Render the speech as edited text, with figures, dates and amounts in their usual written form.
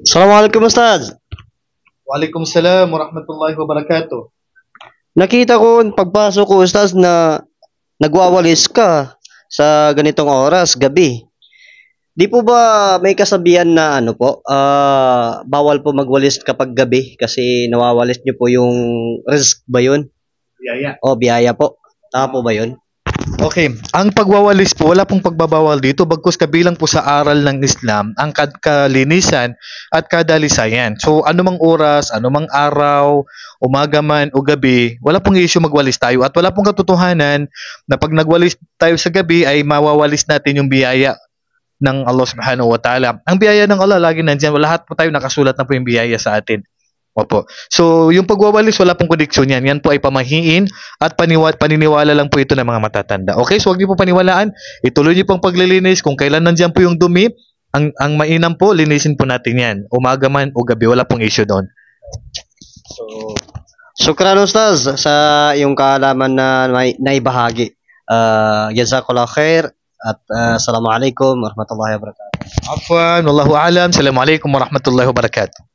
Assalamualaikum Ustaz. Waalaikumsalam warahmatullahi wabarakatuh. Nakita ko pagpasok ko Ustaz na nagwawalis ka sa ganitong oras, gabi. Di po ba may kasabihan na ano po, bawal po magwalis kapag gabi kasi nawawalis niyo po yung risk ba yun? Biyaya. O biyaya po. Tama po ba yun? Okay, ang pagwawalis po, wala pong pagbabawal dito bagkus kabilang po sa aral ng Islam ang kalinisan at kadalisayan. So, anumang oras, anumang araw, umaga man o gabi, wala pong issue magwalis tayo at wala pong katotohanan na pag nagwalis tayo sa gabi ay mawawalis natin yung biyaya ng Allah Subhanahu wa Ta'ala. Ang biyaya ng Allah lagi nandiyan, lahat po tayo nakasulat na po yung biyaya sa atin. Opo. So, yung pagwawalis, wala pong prediksyon yan. Yan po ay pamahiin at paniniwala lang po ito ng mga matatanda. Okay? So, huwag niyo po paniwalaan. Ituloy niyo pong paglilinis. Kung kailan nandiyan po yung dumi, ang mainam po, linisin po natin yan. Umaga man o gabi, wala pong issue doon. So, Shukran Ustaz sa yung kaalaman na naibahagi. Jazakallah khair at assalamualaikum warahmatullahi wabarakatuh. Afwan, wallahu alam. Assalamualaikum warahmatullahi wabarakatuh.